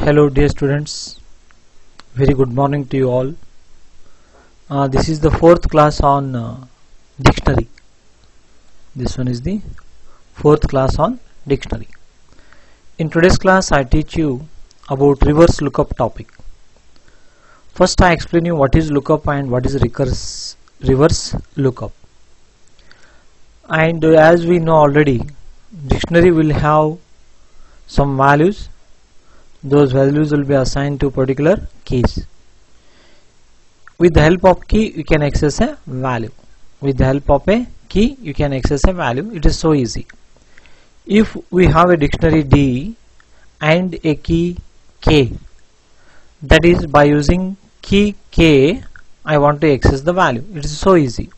Hello dear students, very good morning to you all. This is the fourth class on dictionary. This one is the fourth class on dictionary. In today's class I teach you about reverse lookup topic. First I explain you what is lookup and what is reverse lookup. And as we know already, dictionary will have some values. Those values will be assigned to particular keys. With the help of key you can access a value. With the help of a key you can access a value. It is so easy. If we have a dictionary D and a key K, that is by using key K I want to access the value. It is so easy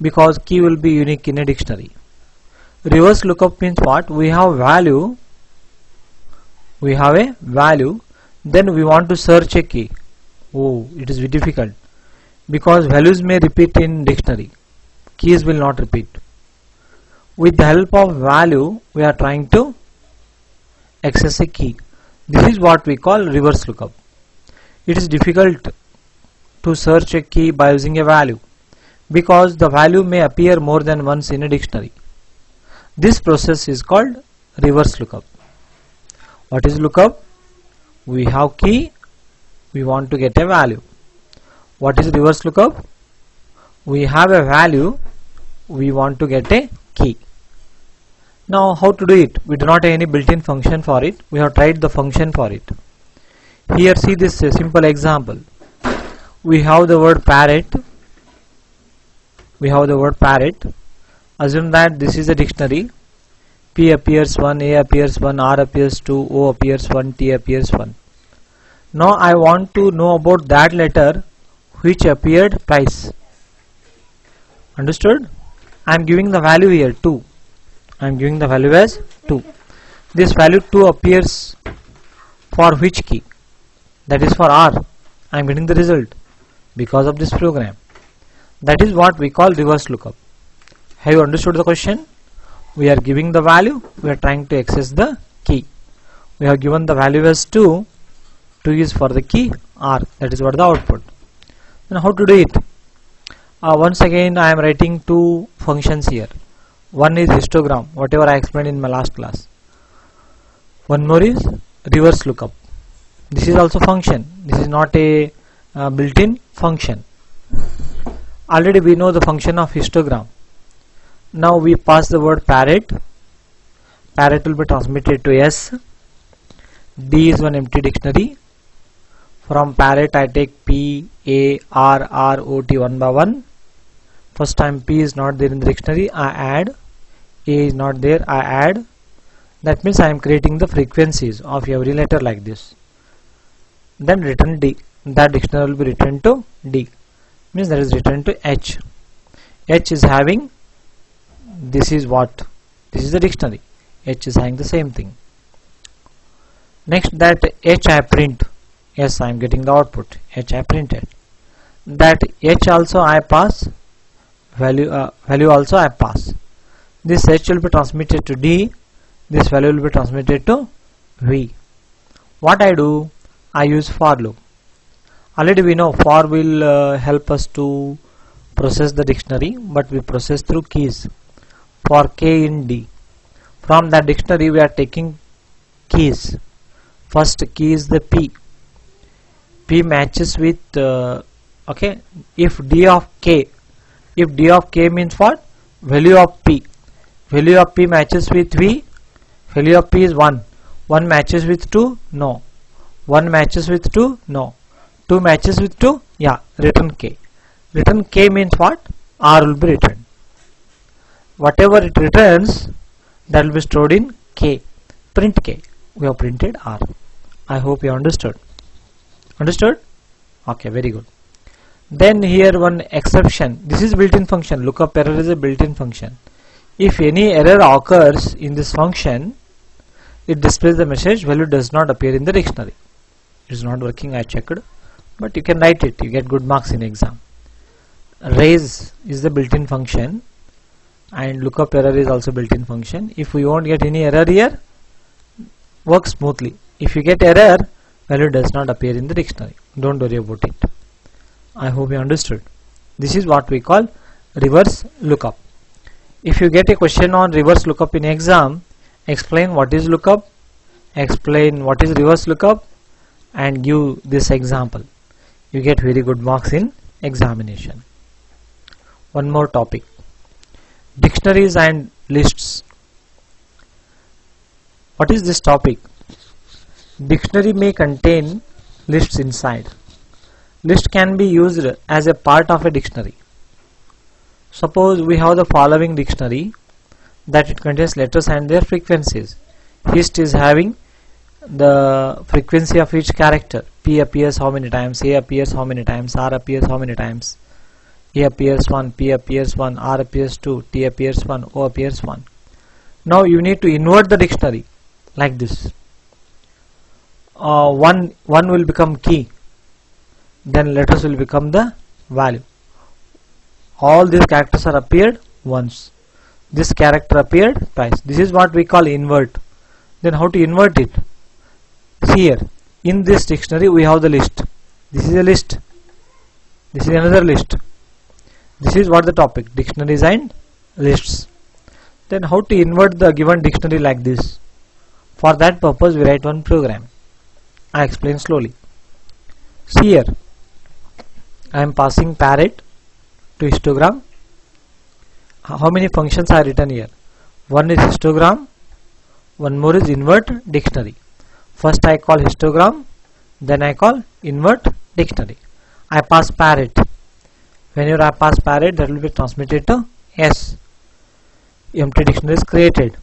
because key will be unique in a dictionary. Reverse lookup means what? We have a value, then we want to search a key. Oh, it is very difficult because values may repeat in dictionary, keys will not repeat. With the help of value we are trying to access a key. This is what we call reverse lookup. It is difficult to search a key by using a value because the value may appear more than once in a dictionary. This process is called reverse lookup. What is lookup? We have key, we want to get a value. What is reverse lookup? We have a value, we want to get a key. Now how to do it? We do not have any built-in function for it. We have tried the function for it. Here see this simple example. We have the word parrot. Assume that this is a dictionary. P appears 1, A appears 1, R appears 2, O appears 1, T appears 1. Now I want to know about that letter which appeared twice. Understood? I am giving the value here 2. I am giving the value as 2. This value 2 appears for which key? That is for R. I am getting the result because of this program. That is what we call reverse lookup. Have you understood the question? We are giving the value, we are trying to access the key. We have given the value as 2, 2 is for the key R, that is what the output. Now how to do it? Once again I am writing two functions here. One is histogram, whatever I explained in my last class. One more is reverse lookup. This is also function, this is not a built-in function. Already we know the function of histogram. Now we pass the word parrot. Parrot will be transmitted to S. D is one empty dictionary. From parrot I take P, A, R, R, O, T one by one. First time P is not there in the dictionary, I add. A is not there, I add. That means I am creating the frequencies of every letter like this. Then return D. That dictionary will be returned to D. Means that is returned to H. H is having, this is what? This is the dictionary. H is having the same thing. Next that H I print. Yes, I am getting the output. H I printed. That H also I pass. Value also I pass. This H will be transmitted to D. This value will be transmitted to V. What I do? I use for loop. Already we know for will help us to process the dictionary, but we process through keys. For K in D. From that dictionary we are taking keys. First key is the P. P matches with if D of K means what? Value of P. Value of P matches with V. Value of P is 1. 1 matches with 2? No. 1 matches with 2? No. 2 matches with 2? Yeah. Return K. Return K means what? R will be returned. Whatever it returns, that will be stored in K. Print K. We have printed R. I hope you understood. Understood? Okay, very good. Then here one exception. This is built-in function. Lookup error is a built-in function. If any error occurs in this function, it displays the message value does not appear in the dictionary. It is not working, I checked. But you can write it. You get good marks in exam. Raise is the built-in function. And lookup error is also built-in function. If we won't get any error here, work smoothly. If you get error, value does not appear in the dictionary. Don't worry about it. I hope you understood. This is what we call reverse lookup. If you get a question on reverse lookup in exam, explain what is lookup, explain what is reverse lookup, and give this example. You get very good marks in examination. One more topic, dictionaries and lists. What is this topic? Dictionary may contain lists inside. List can be used as a part of a dictionary. Suppose we have the following dictionary that it contains letters and their frequencies. Hist is having the frequency of each character. P appears how many times, A appears how many times, R appears how many times. A appears 1, P appears 1, R appears 2, T appears 1, O appears 1. Now you need to invert the dictionary like this. One will become key, then letters will become the value. All these characters are appeared once. This character appeared twice. This is what we call invert. Then how to invert it? See here, in this dictionary we have the list. This is a list. This is another list. This is what the topic, dictionaries and lists. Then how to invert the given dictionary like this? For that purpose we write one program. I explain slowly. See here, I am passing parrot to histogram. How many functions are written here? One is histogram, one more is invert dictionary. First I call histogram, then I call invert dictionary. I pass parrot. Whenever I pass parrot, that will be transmitted to S. Empty dictionary is created.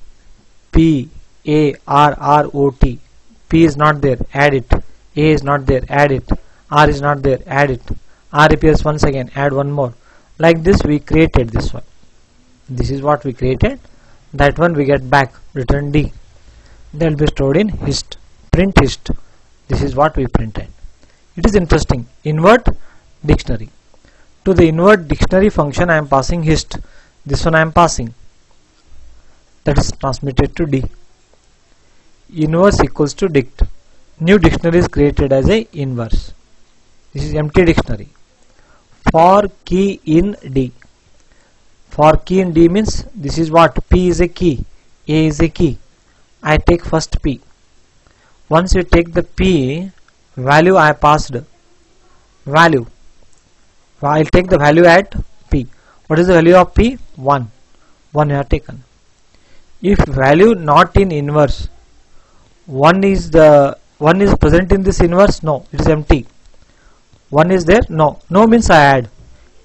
P A R R O T. P is not there, add it. A is not there, add it. R is not there, add it. R appears once again, add one more. Like this we created this one. This is what we created. That one we get back, return D. That will be stored in hist. Print hist. This is what we printed. It is interesting. Invert dictionary. To the invert dictionary function I am passing hist. This one I am passing. That is transmitted to D. Inverse equals to dict. New dictionary is created as a inverse. This is empty dictionary. For key in D. For key in D means this is what? P is a key, A is a key. I take first P. Once you take the P, value I passed. Value. I will take the value at P. What is the value of P? 1. 1 you have taken. If value not in inverse, 1 is present in this inverse? No, it is empty. 1 is there? No. No means I add.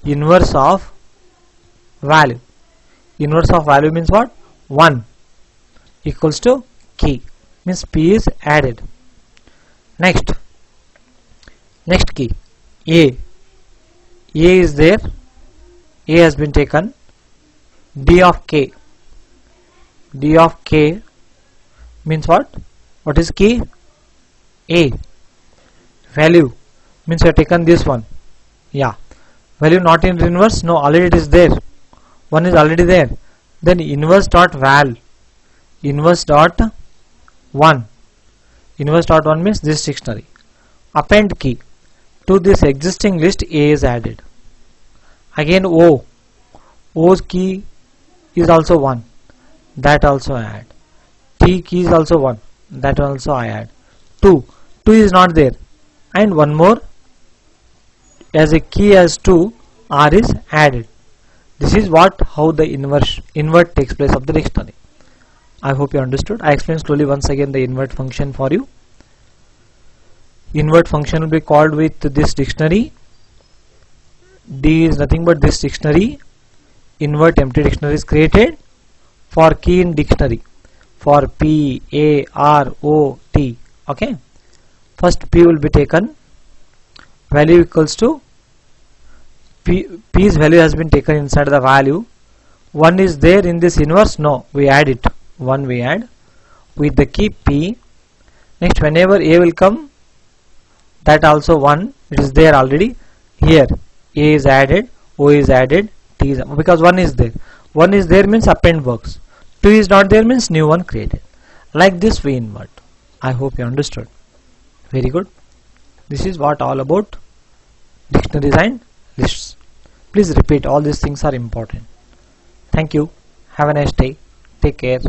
Inverse of value. Inverse of value means what? 1 equals to key. Means P is added. Next key. A. A is there. A has been taken. D of K. D of K means what? What is key? A. Value means you have taken this one. Yeah. Value not in inverse? No, already it is there. 1 is already there. Then inverse dot val. Inverse dot 1. Inverse dot 1 means this dictionary. Append key. To this existing list A is added. Again O. O's key is also 1. That also I add. T key is also 1. That also I add. 2. 2 is not there. And one more. As a key as 2, R is added. This is how the invert takes place of the dictionary. I hope you understood. I explain slowly once again the invert function for you. Invert function will be called with this dictionary. D is nothing but this dictionary. Invert empty dictionary is created. For key in dictionary. For P, A, R, O, T. Okay. First P will be taken. Value equals to P's value has been taken inside the value. 1 is there in this inverse? No, we add it. 1 we add with the key P. Next, whenever A will come, that also 1, it is there already. Here A is added, O is added, T is, because 1 is there. 1 is there means append works. 2 is not there means new one created. Like this we invert. I hope you understood. Very good. This is what all about dictionaries and lists. Please repeat, all these things are important. Thank you. Have a nice day. Take care.